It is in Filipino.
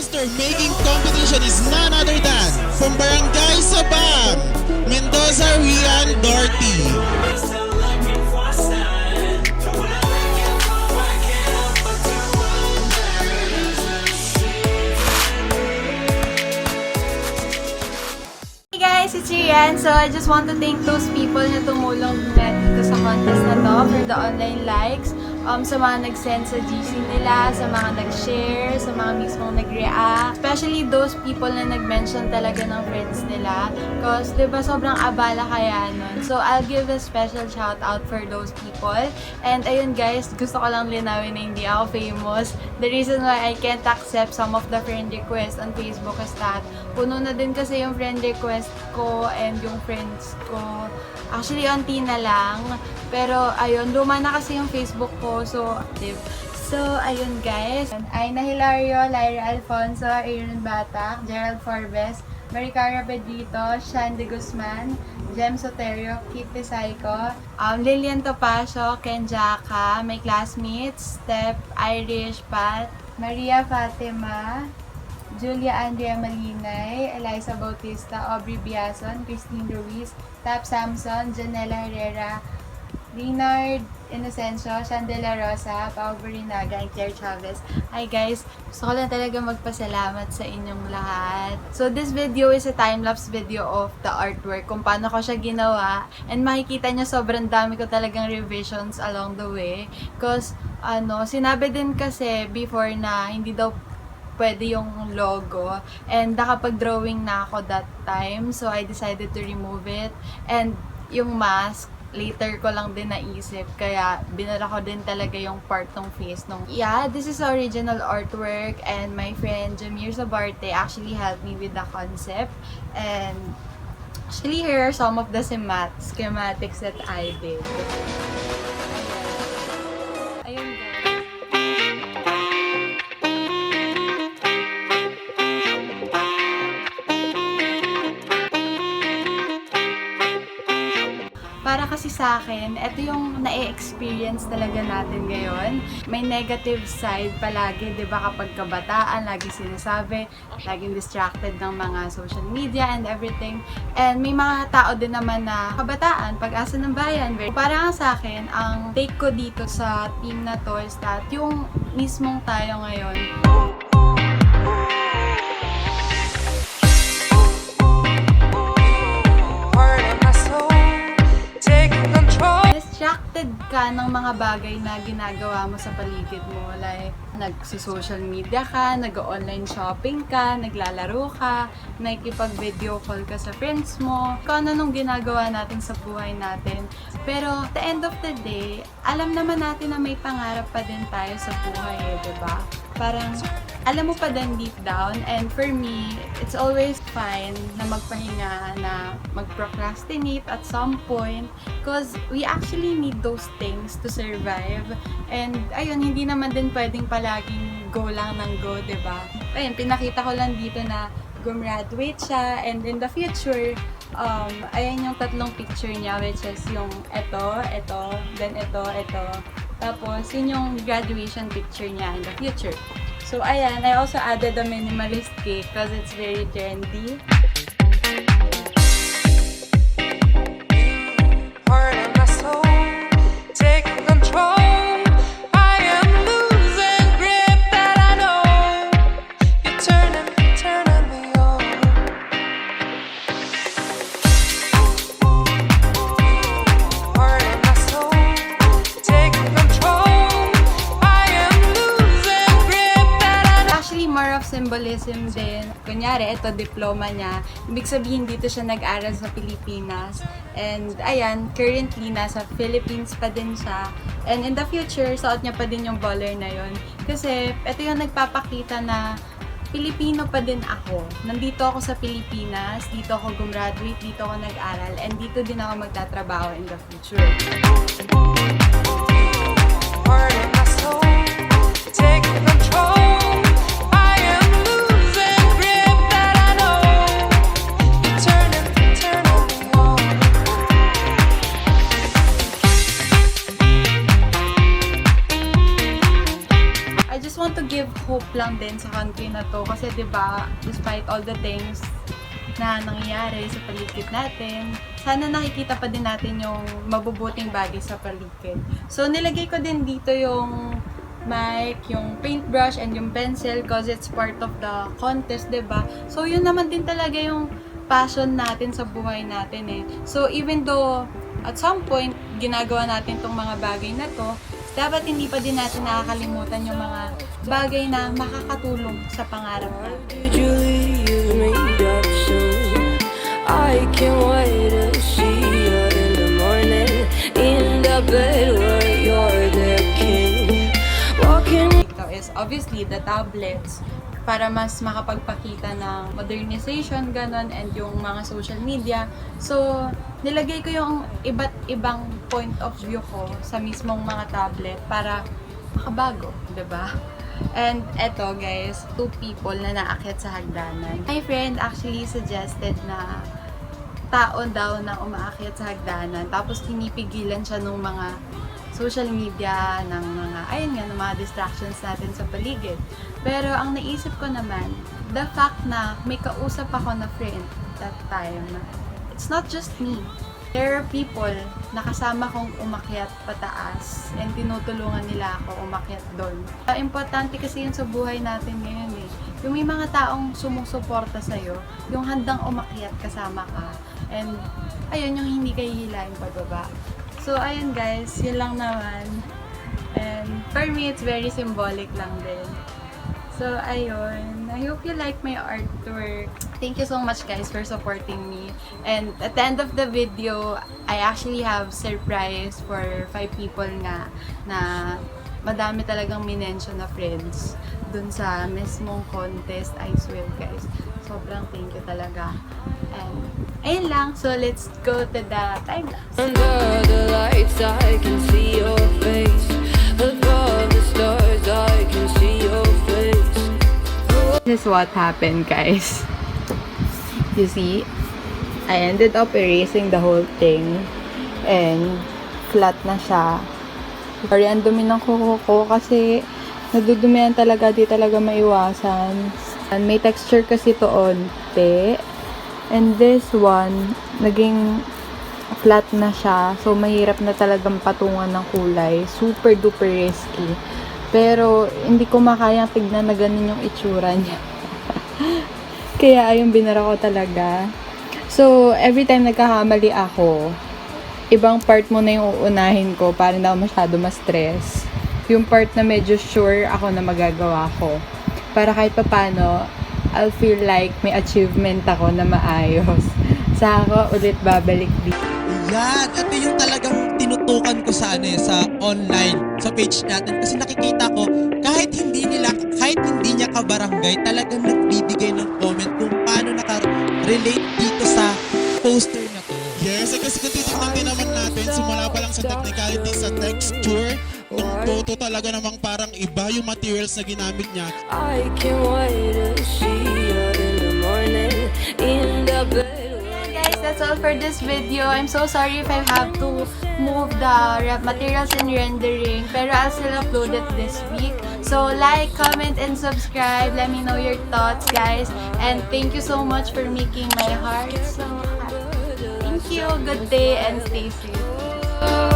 poster-making competition is none other than from Barangay Sabang, Mendoza, Rian, Dorty. Hey guys, it's Rian. So I just want to thank those people na tumulong na dito sa contest na to for the online likes. Sa mga nag-send sa GC nila, sa mga nag-share, sa mga mismong nag-react. Especially those people na nag-mention talaga ng friends nila. Because, diba, sobrang abala kaya nun. So, I'll give a special shout out for those people. And ayun guys, gusto ko lang linawin na hindi ako famous. The reason why I can't accept some of the friend requests on Facebook is that puno na din kasi yung friend request ko and yung friends ko. Actually, onti na lang. Pero, ayun, luma na kasi yung Facebook ko. So, active. So, ayun guys. Aina Hilario, Lyra Alfonso, Aaron Batak, Gerald Forbes, Maricara Pedrito, Shandy Guzman, Jem Soterio, Kitty Psycho, Lilian Topacio, Ken Jaka, my classmates, Steph, Irish, Pat, Maria Fatima, Julia Andrea Malinay, Eliza Bautista, Aubrey Biason, Christine Ruiz, Tap Samson, Janela Herrera, Leonard Inocencio, Chandela Rosa, Pao Burinaga, and Claire Chavez. Hi guys! Gusto ko lang talaga magpasalamat sa inyong lahat. So this video is a time-lapse video of the artwork, kung paano ko siya ginawa. And makikita nyo sobrang dami ko talagang revisions along the way. Because, sinabi din kasi before na hindi daw pwede yung logo. And nakapag-drawing na ako that time. So I decided to remove it. And yung mask, later ko lang din naisip, kaya binala ko din talaga yung part ng face nung. Yeah, this is original artwork and my friend Jamir Sabarte actually helped me with the concept. And actually here are some of the schematics that I did. Ayun guys. Para kasi sa akin, ito yung na-experience talaga natin ngayon. May negative side palagi, di ba, kapag kabataan, lagi sinasabi, laging distracted ng mga social media and everything. And may mga tao din naman na kabataan, pag-asa ng bayan. Para sa akin, ang take ko dito sa team na to is that yung mismong tayo ngayon, distracted ka ng mga bagay na ginagawa mo sa paligid mo. Like, nagsi-social media ka, nag-online shopping ka, naglalaro ka, nakikipag-video call ka sa friends mo. Kung ano nung ginagawa natin sa buhay natin. Pero, at the end of the day, alam naman natin na may pangarap pa din tayo sa buhay, diba? Parang, alam mo pa din deep down, and for me, it's always fine na magpahinga, na mag-procrastinate at some point, because we actually need those things to survive. And ayun, hindi naman din pwedeng palaging go lang ng go, diba? Ayun, pinakita ko lang dito na gumraduate siya, and in the future, ayan yung tatlong picture niya, which is yung ito, then ito. Tapos, yun yung graduation picture niya in the future. So, ayan, I also added a minimalist cake because it's very trendy. Symbolism din. Kunyari, ito, diploma niya. Ibig sabihin, dito siya nag-aral sa Pilipinas. And, ayan, currently, nasa Philippines pa din siya. And in the future, suot niya pa din yung baller na yon. Kasi, ito yung nagpapakita na Pilipino pa din ako. Nandito ako sa Pilipinas, dito ako gumraduate, dito ako nag-aral, and dito din ako magtatrabaho in the future. hope lang din natin sa country na to. Kasi 'di ba, despite all the things na nangyayari sa paligid natin, sana nakikita pa din natin yung mabubuting bagay sa paligid. So, nilagay ko din dito yung mic, yung paintbrush, and yung pencil because it's part of the contest, 'di ba? So, yun naman din talaga yung passion natin sa buhay natin eh. So, even though at some point, ginagawa natin tong mga bagay na to, dapat hindi pa din natin nakakalimutan yung mga bagay na makakatulong sa pangarap natin. I can't wait to see you in the morning in the bed where you're the king. Walking. Ito is obviously the tablets para mas makapagpakita ng modernization, ganon, and yung mga social media. So, nilagay ko yung iba't ibang point of view ko sa mismong mga tablet para makabago, 'di ba? And eto guys, 2 people na naakyat sa hagdanan. My friend actually suggested na tao daw na umaakyat sa hagdanan, tapos pinipigilan siya ng mga social media, ng mga, ayun nga, ng mga distractions natin sa paligid. Pero ang naisip ko naman, the fact na may kausap ako na friend that time, it's not just me. There are people na kasama kong umakyat pataas and tinutulungan nila ako umakyat doon. Importante kasi yun sa buhay natin ngayon eh. Yung may mga taong sumusuporta sa'yo, yung handang umakyat kasama ka, and ayun, yung hindi kayo hihilahin pababa. So ayun guys, yun lang naman. And for me, it's very symbolic lang din. So ayun, I hope you like my artwork. Thank you so much guys for supporting me. And at the end of the video, I actually have surprise for 5 people nga na madami talagang minention na friends dun sa mismong contest. I swear guys, sobrang thank you talaga. And ayun lang, so let's go to the time lapse. Under the lights I can see your face. Above the stars I can see your face. This is what happened guys. You see, I ended up erasing the whole thing and flat na siya. Sorry, ang dumi ng kuko ko kasi nadudumihan talaga, di talaga maiwasan. And may texture kasi to onte. And this one, naging flat na siya. So, mahirap na talagang patungan ng kulay. Super duper risky. Pero, hindi ko makayang tignan na ganun yung itsura niya. Kaya, ayun, binara ko talaga. So, every time nagkakamali ako, ibang part mo na yung uunahin ko para hindi ako masyado ma-stress. Yung part na medyo sure ako na magagawa ko. Para kahit papano, I'll feel like may achievement ako na maayos. Saka ako ulit babalik dito. Yan, ito yung talagang tinutukan ko sa sa online, sa page natin. Kasi nakikita ko, kahit hindi niya kabarangay, talagang nagbibigay ng comment kung paano naka-relate dito sa poster na to. Yes, kasi kung titignan din naman natin, simula pa lang sa technicality, sa texture, ng photo talaga namang parang iba yung materials na ginamit niya. I can't wait to see you in the morning in the bed. Guys, that's all for this video. I'm so sorry if I have to move the materials and rendering, pero I'll still upload it this week. So like, comment, and subscribe. Let me know your thoughts, guys. And thank you so much for making my heart so happy. Thank you. Good day and stay safe.